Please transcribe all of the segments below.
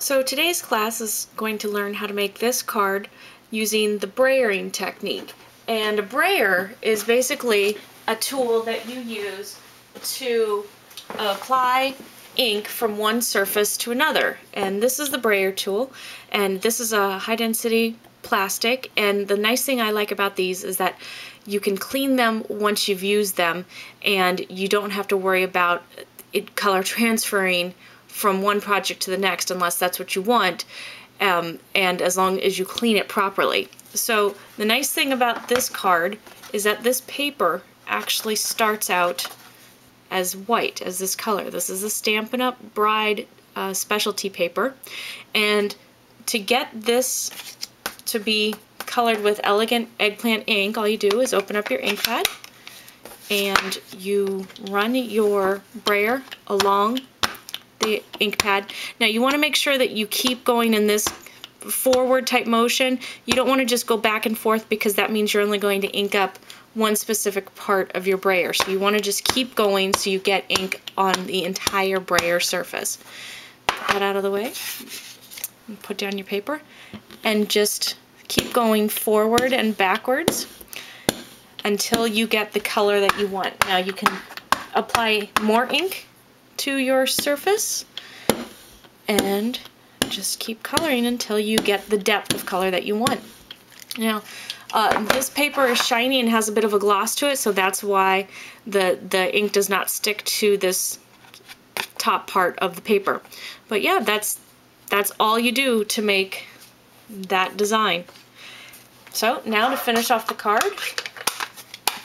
So today's class is going to learn how to make this card using the brayering technique. And a brayer is basically a tool that you use to apply ink from one surface to another. And this is the brayer tool, and this is a high density plastic, and the nice thing I like about these is that you can clean them once you've used them, and you don't have to worry about it color transferring from one project to the next unless that's what you want, and as long as you clean it properly. So the nice thing about this card is that this paper actually starts out as white, as this color. This is a Stampin' Up Bride specialty paper, and to get this to be colored with elegant eggplant ink, all you do is open up your ink pad and you run your brayer along the ink pad. Now you want to make sure that you keep going in this forward type motion. You don't want to just go back and forth, because that means you're only going to ink up one specific part of your brayer. So you want to just keep going so you get ink on the entire brayer surface. Put that out of the way. And put down your paper and just keep going forward and backwards until you get the color that you want. Now you can apply more ink to your surface and just keep coloring until you get the depth of color that you want. Now this paper is shiny and has a bit of a gloss to it, so that's why the ink does not stick to this top part of the paper. But yeah, that's all you do to make that design. So now to finish off the card,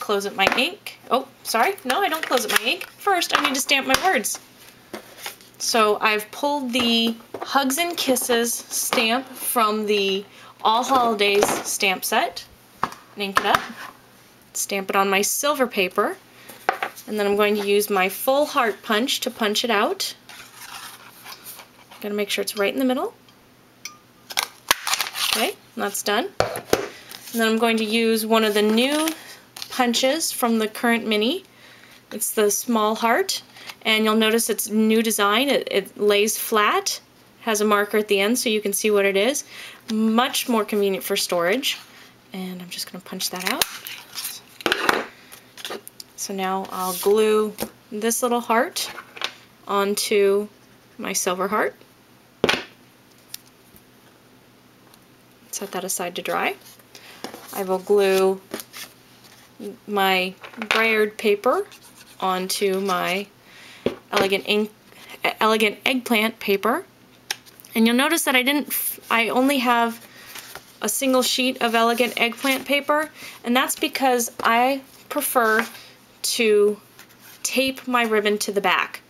close up my ink. Oh, sorry, no, I don't close up my ink. First, I need to stamp my words. So I've pulled the Hugs and Kisses stamp from the All Holidays stamp set, and ink it up, stamp it on my silver paper, and then I'm going to use my full heart punch to punch it out. I'm going to make sure it's right in the middle. Okay, that's done. And then I'm going to use one of the new punches from the current mini. It's the small heart, and you'll notice it's new design. It lays flat, has a marker at the end so you can see what it is. Much more convenient for storage. And I'm just going to punch that out. So now I'll glue this little heart onto my silver heart. Set that aside to dry. I will glue my brayered paper onto my elegant eggplant paper, and you'll notice that I only have a single sheet of elegant eggplant paper, and that's because I prefer to tape my ribbon to the back.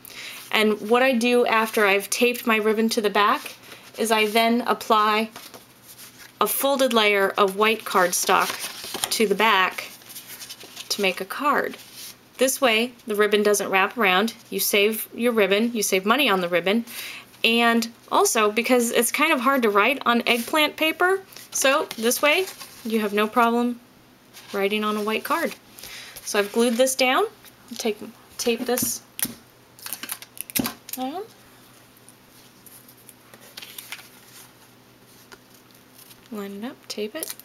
And what I do after I've taped my ribbon to the back is I then apply a folded layer of white cardstock to the back to make a card. This way the ribbon doesn't wrap around, you save your ribbon, you save money on the ribbon, and also because it's kind of hard to write on eggplant paper, so this way you have no problem writing on a white card. So I've glued this down, tape this down. Line it up, tape it.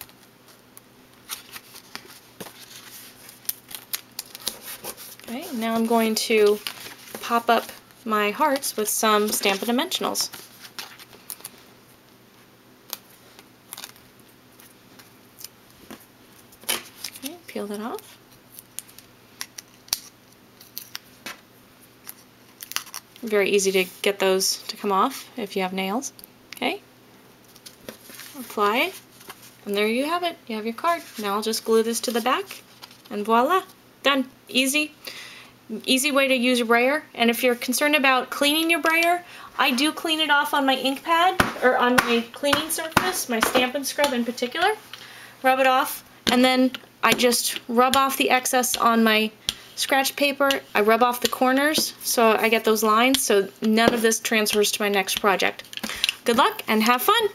Okay, now I'm going to pop up my hearts with some Stampin' Dimensionals. Okay, peel that off. Very easy to get those to come off if you have nails. Okay. Apply it, and there you have it. You have your card. Now I'll just glue this to the back, and voila, done. Easy way to use your brayer. And if you're concerned about cleaning your brayer, I do clean it off on my ink pad, or on my cleaning surface, my Stampin' Scrub in particular. Rub it off, and then I just rub off the excess on my scratch paper. I rub off the corners so I get those lines, so none of this transfers to my next project. Good luck and have fun!